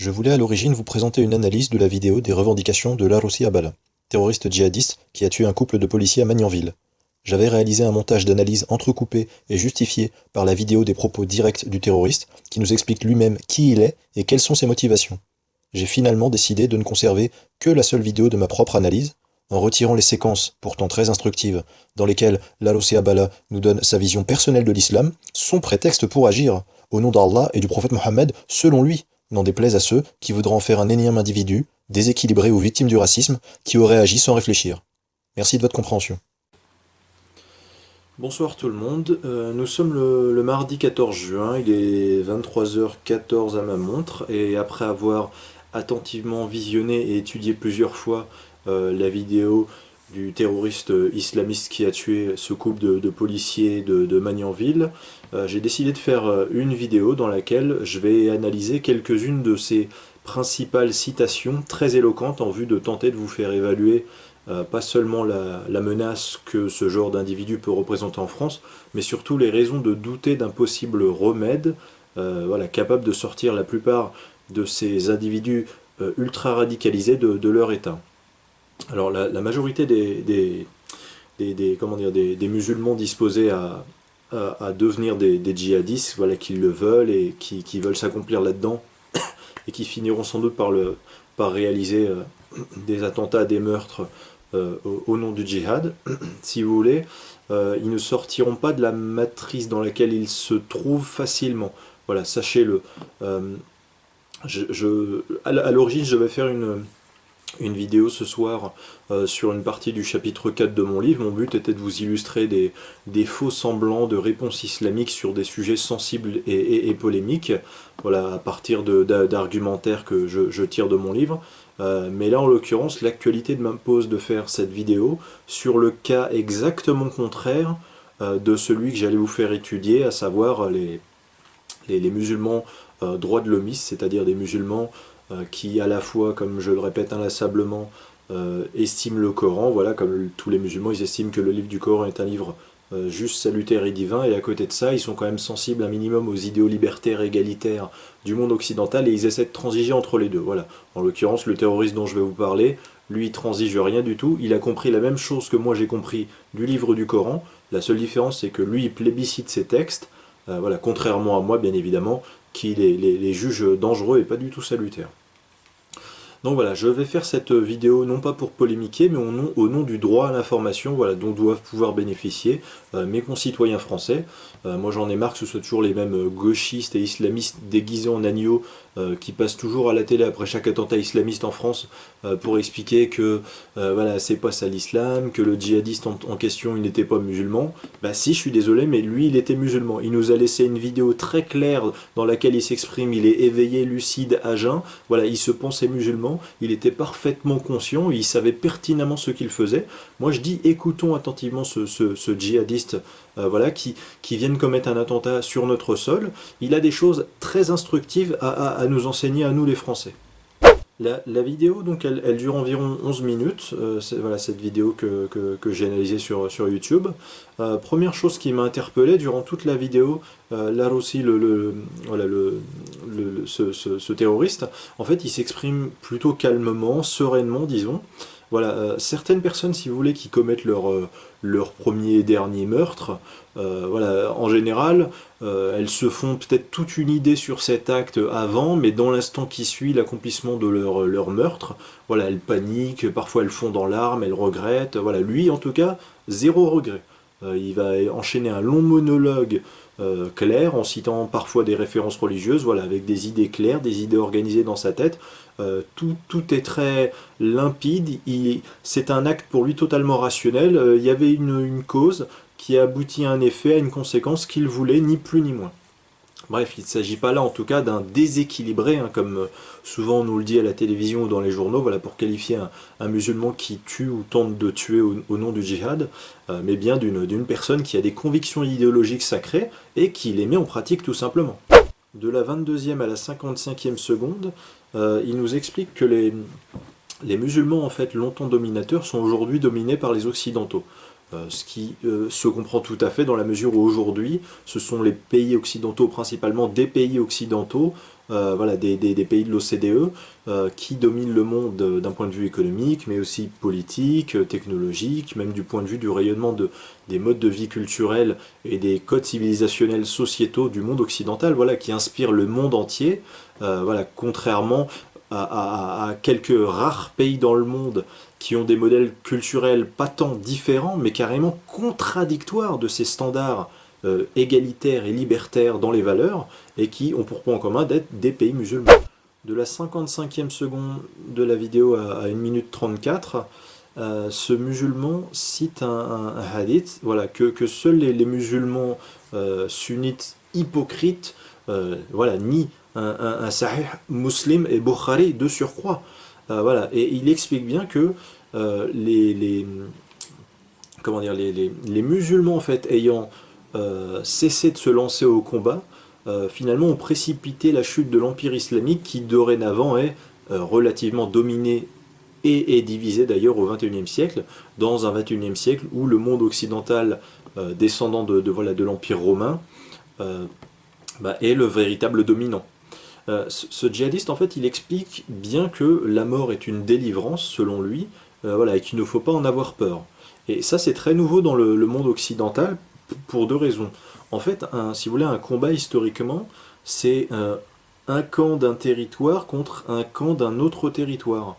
Je voulais à l'origine vous présenter une analyse de la vidéo des revendications de Larossi Abala, terroriste djihadiste qui a tué un couple de policiers à Magnanville. J'avais réalisé un montage d'analyse entrecoupé et justifié par la vidéo des propos directs du terroriste, qui nous explique lui-même qui il est et quelles sont ses motivations. J'ai finalement décidé de ne conserver que la seule vidéo de ma propre analyse, en retirant les séquences, pourtant très instructives, dans lesquelles Larossi Abala nous donne sa vision personnelle de l'islam, son prétexte pour agir, au nom d'Allah et du prophète Mohammed, selon lui, n'en déplaise à ceux qui voudraient en faire un énième individu, déséquilibré ou victime du racisme, qui aurait agi sans réfléchir. Merci de votre compréhension. Bonsoir tout le monde, nous sommes le mardi 14 juin, il est 23h14 à ma montre, et après avoir attentivement visionné et étudié plusieurs fois la vidéo du terroriste islamiste qui a tué ce couple de policiers de Magnanville, j'ai décidé de faire une vidéo dans laquelle je vais analyser quelques-unes de ses principales citations très éloquentes en vue de tenter de vous faire évaluer pas seulement la menace que ce genre d'individu peut représenter en France, mais surtout les raisons de douter d'un possible remède, voilà, capable de sortir la plupart de ces individus ultra radicalisés de leur état. Alors la majorité comment dire, des musulmans disposés à devenir des djihadistes, voilà, qui le veulent et qui veulent s'accomplir là-dedans, et qui finiront sans doute par réaliser des attentats, des meurtres au nom du djihad, si vous voulez, ils ne sortiront pas de la matrice dans laquelle ils se trouvent facilement. Voilà, sachez-le. À l'origine, je vais faire une vidéo ce soir sur une partie du chapitre 4 de mon livre. Mon but était de vous illustrer des faux semblants de réponses islamiques sur des sujets sensibles et polémiques, voilà, à partir d'argumentaires que je tire de mon livre. Mais là, en l'occurrence, l'actualité m'impose de faire cette vidéo sur le cas exactement contraire de celui que j'allais vous faire étudier, à savoir les musulmans droits de l'homisme, c'est-à-dire des musulmans qui à la fois, comme je le répète inlassablement, estiment le Coran, voilà, comme tous les musulmans, ils estiment que le livre du Coran est un livre juste, salutaire et divin, et à côté de ça, ils sont quand même sensibles un minimum aux idéaux libertaires et égalitaires du monde occidental, et ils essaient de transiger entre les deux. Voilà. En l'occurrence, le terroriste dont je vais vous parler, lui, il transige rien du tout, il a compris la même chose que moi j'ai compris du livre du Coran, la seule différence c'est que lui, il plébiscite ses textes, voilà, contrairement à moi, bien évidemment, qui les juge dangereux et pas du tout salutaires. Donc voilà, je vais faire cette vidéo non pas pour polémiquer, mais au nom du droit à l'information, voilà, dont doivent pouvoir bénéficier mes concitoyens français. Moi j'en ai marre que ce soit toujours les mêmes gauchistes et islamistes déguisés en agneaux qui passent toujours à la télé après chaque attentat islamiste en France pour expliquer que voilà, c'est pas ça l'islam, que le djihadiste en question il n'était pas musulman. Bah si, je suis désolé, mais lui il était musulman. Il nous a laissé une vidéo très claire dans laquelle il s'exprime, il est éveillé, lucide, à jeun. Voilà, il se pensait musulman, il était parfaitement conscient, il savait pertinemment ce qu'il faisait. Moi je dis écoutons attentivement ce djihadiste voilà, qui viennent commettre un attentat sur notre sol. Il a des choses très instructives à nous enseigner à nous les Français. La vidéo, donc, elle dure environ 11 minutes, voilà cette vidéo que j'ai analysée sur YouTube. Première chose qui m'a interpellé durant toute la vidéo, là aussi voilà, ce terroriste, en fait il s'exprime plutôt calmement, sereinement disons. Voilà, certaines personnes, si vous voulez, qui commettent leur premier et dernier meurtre, voilà, en général, elles se font peut-être toute une idée sur cet acte avant, mais dans l'instant qui suit l'accomplissement de leur meurtre, voilà, elles paniquent, parfois elles fondent en larmes, elles regrettent. Voilà, lui, en tout cas, zéro regret. Il va enchaîner un long monologue clair, en citant parfois des références religieuses, voilà, avec des idées claires, des idées organisées dans sa tête. Tout est très limpide, c'est un acte pour lui totalement rationnel. Il y avait une cause qui a abouti à un effet, à une conséquence qu'il voulait, ni plus ni moins. Bref, il ne s'agit pas là en tout cas d'un déséquilibré, hein, comme souvent on nous le dit à la télévision ou dans les journaux, voilà, pour qualifier un musulman qui tue ou tente de tuer au nom du djihad, mais bien d'une personne qui a des convictions idéologiques sacrées et qui les met en pratique tout simplement. De la 22e à la 55e seconde, il nous explique que les musulmans, en fait, longtemps dominateurs, sont aujourd'hui dominés par les occidentaux. Ce qui se comprend tout à fait dans la mesure où aujourd'hui, ce sont les pays occidentaux, principalement des pays occidentaux, voilà, des pays de l'OCDE qui dominent le monde d'un point de vue économique, mais aussi politique, technologique, même du point de vue du rayonnement des modes de vie culturels et des codes civilisationnels sociétaux du monde occidental, voilà, qui inspirent le monde entier, voilà, contrairement à quelques rares pays dans le monde qui ont des modèles culturels pas tant différents, mais carrément contradictoires de ces standards égalitaires et libertaires dans les valeurs, et qui ont pour point en commun d'être des pays musulmans. De la 55e seconde de la vidéo à 1 minute 34, ce musulman cite un hadith, voilà, que seuls les musulmans sunnites hypocrites voilà, nient un sahih muslim et Bukhari de surcroît. Voilà, et il explique bien que comment dire, les musulmans en fait ayant cessé de se lancer au combat, finalement ont précipité la chute de l'empire islamique qui dorénavant est relativement dominé et divisé d'ailleurs au XXIe siècle, dans un XXIe siècle où le monde occidental descendant voilà, de l'empire romain est le véritable dominant. Ce djihadiste, en fait, il explique bien que la mort est une délivrance, selon lui, voilà, et qu'il ne faut pas en avoir peur. Et ça, c'est très nouveau dans le monde occidental, pour deux raisons. En fait, si vous voulez, un combat, historiquement, c'est un camp d'un territoire contre un camp d'un autre territoire.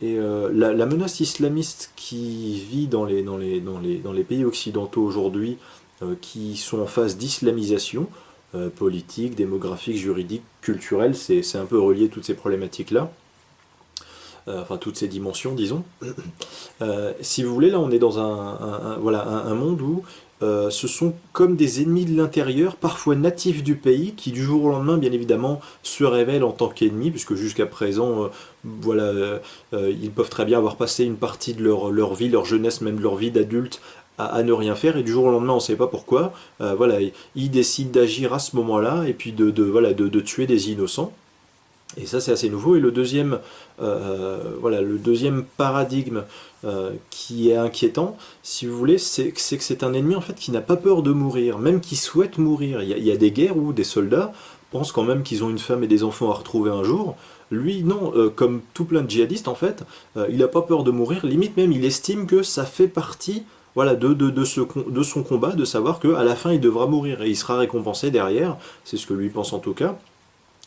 Et la menace islamiste qui vit dans les pays occidentaux aujourd'hui, qui sont en phase d'islamisation, politique, démographique, juridique, culturelle, c'est un peu relié toutes ces problématiques-là, enfin toutes ces dimensions, disons. Si vous voulez, là on est dans voilà, un monde où ce sont comme des ennemis de l'intérieur, parfois natifs du pays, qui du jour au lendemain, bien évidemment, se révèlent en tant qu'ennemis, puisque jusqu'à présent, voilà, ils peuvent très bien avoir passé une partie de leur vie, leur jeunesse, même leur vie d'adulte, à ne rien faire, et du jour au lendemain, on ne sait pas pourquoi, voilà, ils décident d'agir à ce moment-là, et puis voilà, de tuer des innocents. Et ça, c'est assez nouveau. Et le deuxième, voilà, le deuxième paradigme qui est inquiétant, si vous voulez, c'est que c'est un ennemi en fait qui n'a pas peur de mourir, même qui souhaite mourir. Il y a des guerres où des soldats pensent quand même qu'ils ont une femme et des enfants à retrouver un jour. Lui, non, comme tout plein de djihadistes en fait, il n'a pas peur de mourir. Limite même, il estime que ça fait partie, voilà, de son combat, de savoir qu'à la fin, il devra mourir et il sera récompensé derrière. C'est ce que lui pense en tout cas.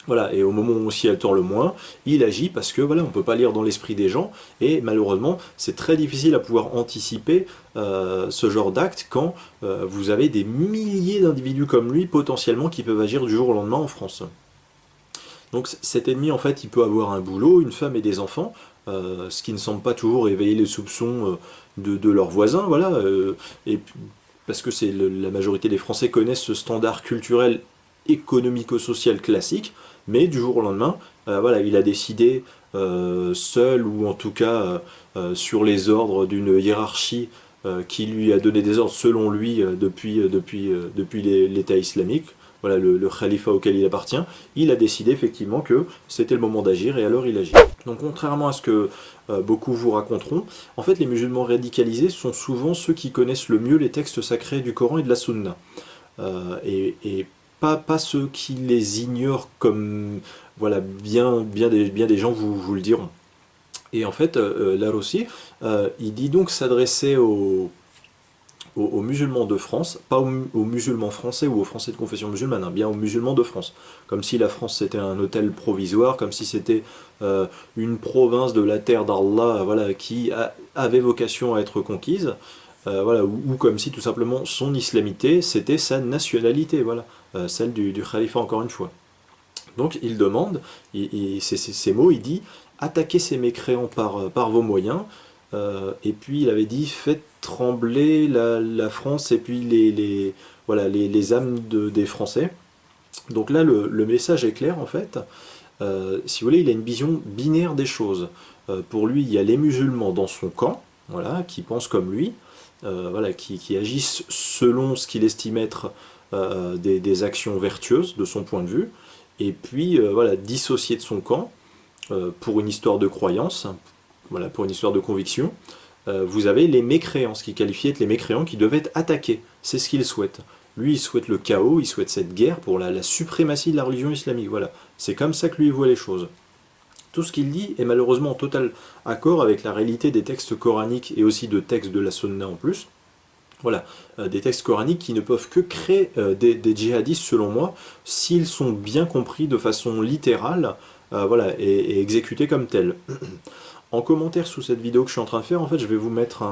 Voilà, et au moment où s'y attend le moins, il agit parce que voilà, on ne peut pas lire dans l'esprit des gens, et malheureusement, c'est très difficile à pouvoir anticiper ce genre d'acte quand vous avez des milliers d'individus comme lui, potentiellement, qui peuvent agir du jour au lendemain en France. Donc cet ennemi, en fait, il peut avoir un boulot, une femme et des enfants, ce qui ne semble pas toujours éveiller les soupçons de leurs voisins, voilà, et parce que la majorité des Français connaissent ce standard culturel économico-social classique, mais du jour au lendemain, voilà, il a décidé seul, ou en tout cas sur les ordres d'une hiérarchie qui lui a donné des ordres selon lui depuis l'État islamique, voilà, le khalifa auquel il appartient, il a décidé effectivement que c'était le moment d'agir, et alors il agit. Donc contrairement à ce que beaucoup vous raconteront, en fait les musulmans radicalisés sont souvent ceux qui connaissent le mieux les textes sacrés du Coran et de la Sunna. Et pas ceux qui les ignorent, comme voilà, bien des gens vous le diront. Et en fait, Larossi, il dit donc s'adresser aux musulmans de France, pas aux musulmans français ou aux Français de confession musulmane, hein, bien aux musulmans de France. Comme si la France c'était un hôtel provisoire, comme si c'était une province de la terre d'Allah, voilà, qui avait vocation à être conquise. Voilà, ou comme si tout simplement son islamité c'était sa nationalité, voilà, celle du khalifa encore une fois. Donc il demande, ces mots, il dit attaquez ces mécréants par vos moyens, et puis il avait dit faites trembler la France et puis voilà, les âmes des Français. Donc là le message est clair en fait. Si vous voulez, il a une vision binaire des choses. Pour lui, il y a les musulmans dans son camp, voilà, qui pensent comme lui, voilà, qui agissent selon ce qu'il estime être des actions vertueuses de son point de vue, et puis voilà, dissocié de son camp pour une histoire de croyance, voilà, pour une histoire de conviction. Vous avez les mécréants, ce qui qualifie être les mécréants qui devaient être attaqués. C'est ce qu'il souhaite. Lui, il souhaite le chaos, il souhaite cette guerre pour la suprématie de la religion islamique. Voilà, C'est comme ça que lui voit les choses. Tout ce qu'il dit est malheureusement en total accord avec la réalité des textes coraniques et aussi de textes de la Sunna en plus. Voilà, des textes coraniques qui ne peuvent que créer des djihadistes selon moi, s'ils sont bien compris de façon littérale, voilà, et exécutés comme tels. En commentaire sous cette vidéo que je suis en train de faire, en fait, je vais vous mettre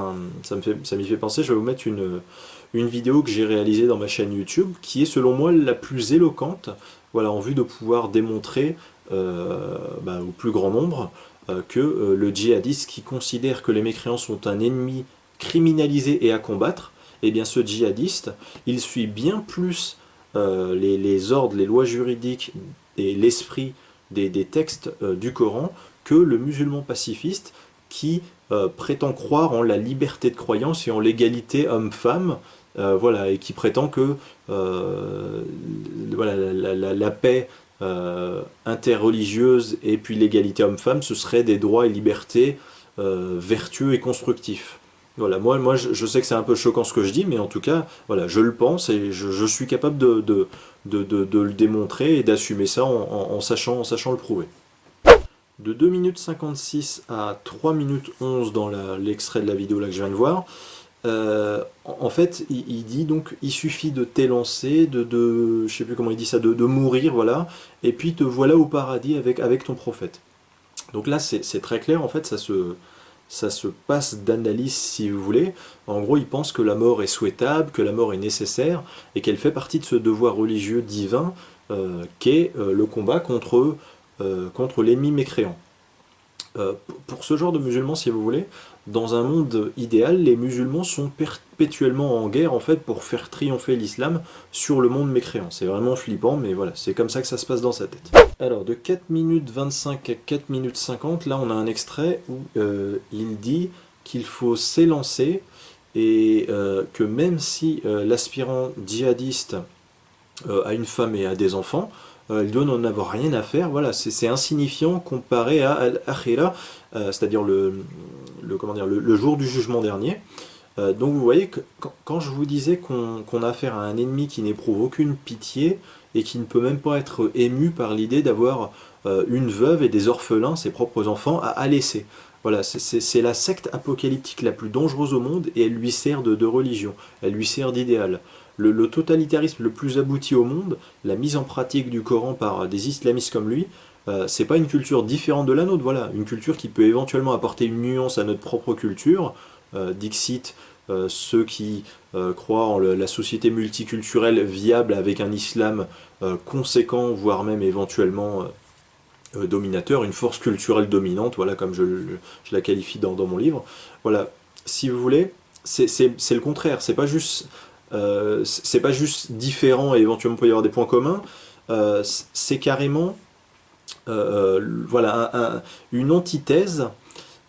ça m'y fait penser, je vais vous mettre une vidéo que j'ai réalisée dans ma chaîne YouTube, qui est selon moi la plus éloquente, voilà, en vue de pouvoir démontrer au plus grand nombre que le djihadiste qui considère que les mécréants sont un ennemi criminalisé et à combattre, eh bien ce djihadiste, il suit bien plus les ordres, les lois juridiques et l'esprit des textes du Coran que le musulman pacifiste qui prétend croire en la liberté de croyance et en l'égalité homme-femme, voilà, et qui prétend que voilà, la paix interreligieuse et puis l'égalité homme-femme, ce serait des droits et libertés vertueux et constructifs. Voilà, moi je sais que c'est un peu choquant ce que je dis, mais en tout cas, voilà, je le pense et je suis capable de le démontrer et d'assumer ça en sachant le prouver. De 2 minutes 56 à 3 minutes 11 dans l'extrait de la vidéo là que je viens de voir, en fait, il dit donc il suffit de t'élancer, je sais plus comment il dit ça, de mourir, voilà, et puis te voilà au paradis avec ton prophète. Donc là, c'est très clair, en fait, ça se passe d'analyse si vous voulez. En gros, il pense que la mort est souhaitable, que la mort est nécessaire, et qu'elle fait partie de ce devoir religieux divin qu'est le combat contre l'ennemi mécréant. Pour ce genre de musulmans, si vous voulez, dans un monde idéal, les musulmans sont perpétuellement en guerre en fait pour faire triompher l'islam sur le monde mécréant. C'est vraiment flippant, mais voilà, c'est comme ça que ça se passe dans sa tête. Alors, de 4 minutes 25 à 4 minutes 50, là on a un extrait où il dit qu'il faut s'élancer et que même si l'aspirant djihadiste a une femme et a des enfants, il doit n'en avoir rien à faire. Voilà, c'est insignifiant comparé à Al-Akhira, c'est-à-dire comment dire, le jour du jugement dernier. Donc vous voyez que quand je vous disais qu'on a affaire à un ennemi qui n'éprouve aucune pitié et qui ne peut même pas être ému par l'idée d'avoir une veuve et des orphelins, ses propres enfants, à laisser. Voilà, c'est la secte apocalyptique la plus dangereuse au monde et elle lui sert de religion, elle lui sert d'idéal. Le totalitarisme le plus abouti au monde, la mise en pratique du Coran par des islamistes comme lui, c'est pas une culture différente de la nôtre, voilà, une culture qui peut éventuellement apporter une nuance à notre propre culture, Dixit, ceux qui croient en la société multiculturelle viable avec un islam conséquent, voire même éventuellement dominateur, une force culturelle dominante, voilà, comme je la qualifie dans mon livre. Voilà, si vous voulez, c'est le contraire, c'est pas juste différent et éventuellement il peut y avoir des points communs, c'est carrément voilà, une antithèse.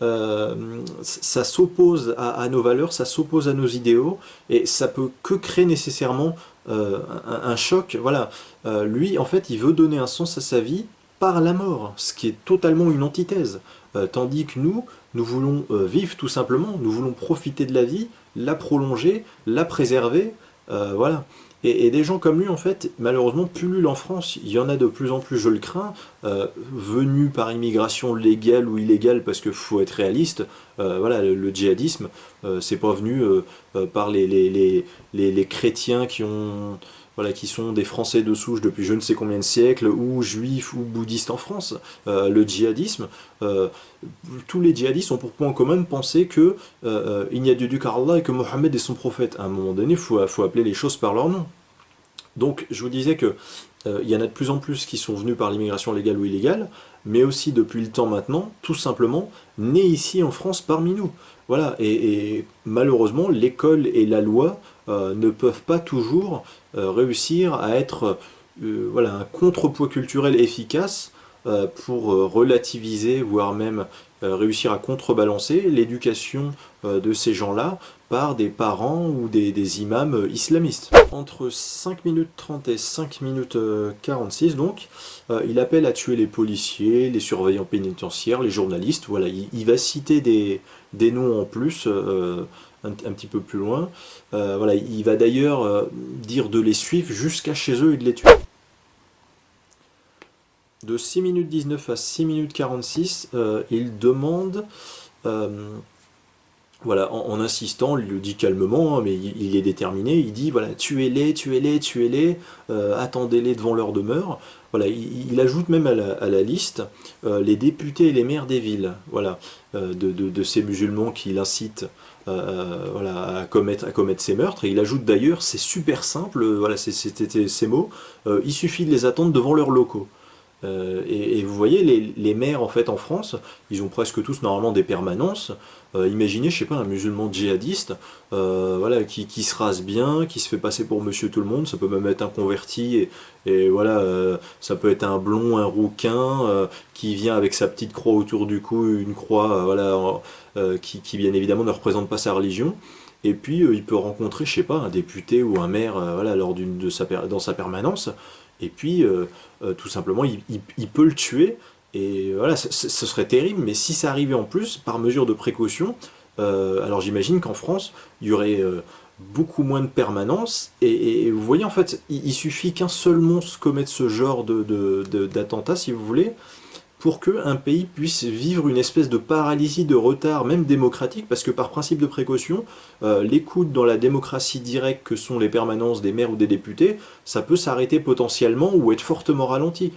Ça s'oppose à nos valeurs, ça s'oppose à nos idéaux, et ça peut que créer nécessairement un choc. Voilà, lui, en fait, il veut donner un sens à sa vie par la mort, ce qui est totalement une antithèse. Tandis que nous voulons vivre tout simplement, nous voulons profiter de la vie, la prolonger, la préserver, voilà. Et des gens comme lui, en fait, malheureusement, pullulent en France. Il y en a de plus en plus, je le crains, venus par immigration légale ou illégale, parce qu'il faut être réaliste. Voilà, le djihadisme, c'est pas venu par les chrétiens voilà, qui sont des Français de souche depuis je ne sais combien de siècles, ou juifs ou bouddhistes en France. Le djihadisme, tous les djihadistes ont pour point commun de penser que il n'y a de Dieu qu'Allah et que Mohammed est son prophète. À un moment donné, il faut appeler les choses par leur nom. Donc je vous disais que il y en a de plus en plus qui sont venus par l'immigration légale ou illégale, mais aussi depuis le temps maintenant, tout simplement, nés ici en France parmi nous. Voilà, et malheureusement, l'école et la loi ne peuvent pas toujours réussir à être voilà, un contrepoids culturel efficace pour relativiser, voire même réussir à contrebalancer l'éducation de ces gens-là par des parents ou des imams islamistes. Entre 5 minutes 30 et 5 minutes 46 donc, il appelle à tuer les policiers, les surveillants pénitentiaires, les journalistes, voilà, il va citer des noms en plus un petit peu plus loin. Voilà, il va d'ailleurs dire de les suivre jusqu'à chez eux et de les tuer. de 6 minutes 19 à 6 minutes 46, il demande, voilà, en insistant, il le dit calmement, hein, mais il est déterminé, il dit, voilà, tuez-les, tuez-les, tuez-les, attendez-les devant leur demeure. Voilà, il ajoute même à la liste les députés et les maires des villes, voilà, de ces musulmans qu'il incite voilà, à commettre ces meurtres. Et il ajoute d'ailleurs, c'est super simple, voilà, c'était ces mots, il suffit de les attendre devant leurs locaux. Et vous voyez, les maires en fait en France, ils ont presque tous normalement des permanences. Imaginez, je sais pas, un musulman djihadiste, voilà, qui se rase bien, qui se fait passer pour Monsieur Tout le Monde. Ça peut même être un converti, et voilà, ça peut être un blond, un rouquin, qui vient avec sa petite croix autour du cou, une croix, voilà, qui bien évidemment ne représente pas sa religion. Et puis il peut rencontrer, je sais pas, un député ou un maire, voilà, dans sa permanence. Et puis tout simplement, il peut le tuer. Et voilà, ce serait terrible, mais si ça arrivait en plus, par mesure de précaution, alors j'imagine qu'en France, il y aurait beaucoup moins de permanence. Et vous voyez, en fait, il suffit qu'un seul monstre commette ce genre d'attentat, si vous voulez, pour qu'un pays puisse vivre une espèce de paralysie de retard, même démocratique, parce que par principe de précaution, l'écoute dans la démocratie directe que sont les permanences des maires ou des députés, ça peut s'arrêter potentiellement ou être fortement ralenti.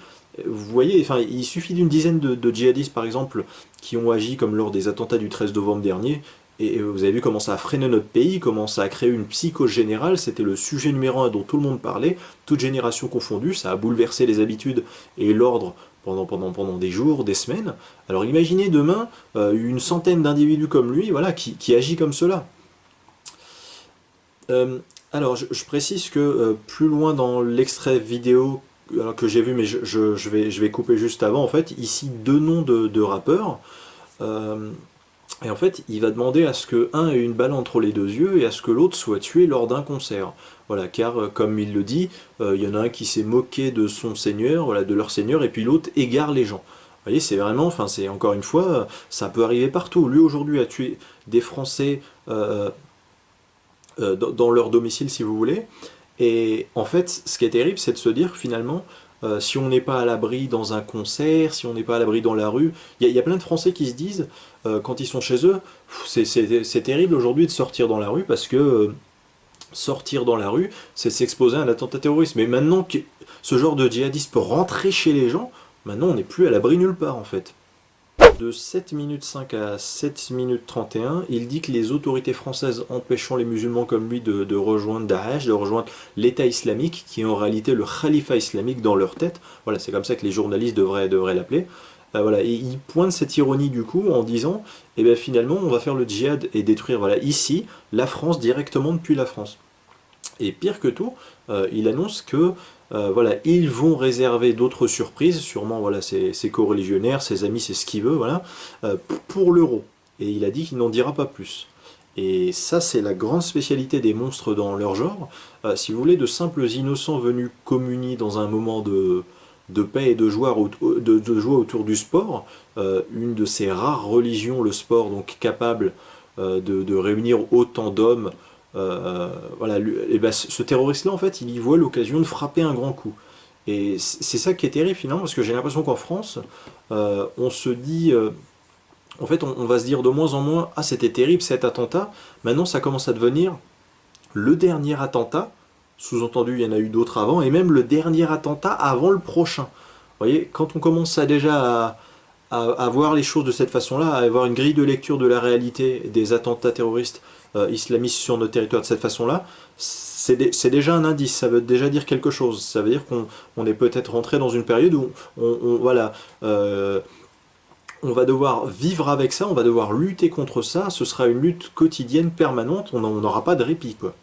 Vous voyez, enfin, il suffit d'une dizaine de djihadistes, par exemple, qui ont agi comme lors des attentats du 13 novembre dernier, et vous avez vu comment ça a freiné notre pays, comment ça a créé une psychose générale, c'était le sujet numéro un dont tout le monde parlait, toute génération confondue, ça a bouleversé les habitudes et l'ordre pendant des jours, des semaines. Alors imaginez demain une centaine d'individus comme lui, voilà, qui agit comme cela. Alors je précise que plus loin dans l'extrait vidéo que j'ai vu, mais je vais couper juste avant, en fait, ici deux noms de rappeurs. Euh, et en fait, il va demander à ce que un ait une balle entre les deux yeux et à ce que l'autre soit tué lors d'un concert. Voilà, car comme il le dit, il y en a un qui s'est moqué de son seigneur, voilà, de leur seigneur, et puis l'autre égare les gens. Vous voyez, c'est vraiment, enfin, c'est encore une fois, ça peut arriver partout. Lui aujourd'hui a tué des Français dans leur domicile, si vous voulez. Et en fait, ce qui est terrible, c'est de se dire que finalement, si on n'est pas à l'abri dans un concert, si on n'est pas à l'abri dans la rue, il y a plein de Français qui se disent, quand ils sont chez eux, c'est terrible aujourd'hui de sortir dans la rue parce que sortir dans la rue, c'est s'exposer à un attentat terroriste. Mais maintenant que ce genre de djihadiste peut rentrer chez les gens, maintenant on n'est plus à l'abri nulle part en fait. De 7 minutes 5 à 7 minutes 31, il dit que les autorités françaises empêchant les musulmans comme lui de rejoindre Daesh, de rejoindre l'État islamique, qui est en réalité le khalifa islamique dans leur tête, voilà, c'est comme ça que les journalistes devraient l'appeler, voilà, et il pointe cette ironie du coup en disant, eh bien finalement on va faire le djihad et détruire, voilà, ici, la France directement depuis la France. Et pire que tout, il annonce que voilà, ils vont réserver d'autres surprises, sûrement voilà, ses co-religionnaires, ses amis, c'est ce qu'il veut, voilà, pour l'euro. Et il a dit qu'il n'en dira pas plus. Et ça, c'est la grande spécialité des monstres dans leur genre. Si vous voulez, de simples innocents venus communier dans un moment de paix et de joie, de joie autour du sport, une de ces rares religions, le sport, donc capable de réunir autant d'hommes. Voilà, et ben, ce terroriste-là, en fait, il y voit l'occasion de frapper un grand coup. Et c'est ça qui est terrible finalement, parce que j'ai l'impression qu'en France, on se dit, en fait, on va se dire de moins en moins, ah c'était terrible cet attentat. Maintenant, ça commence à devenir le dernier attentat. Sous-entendu, il y en a eu d'autres avant, et même le dernier attentat avant le prochain. Vous voyez, quand on commence à déjà à voir les choses de cette façon-là, à avoir une grille de lecture de la réalité des attentats terroristes islamistes sur notre territoire de cette façon-là, c'est déjà un indice, ça veut déjà dire quelque chose. Ça veut dire qu'on est peut-être rentré dans une période où voilà, on va devoir vivre avec ça, on va devoir lutter contre ça, ce sera une lutte quotidienne permanente, on n'aura pas de répit, quoi.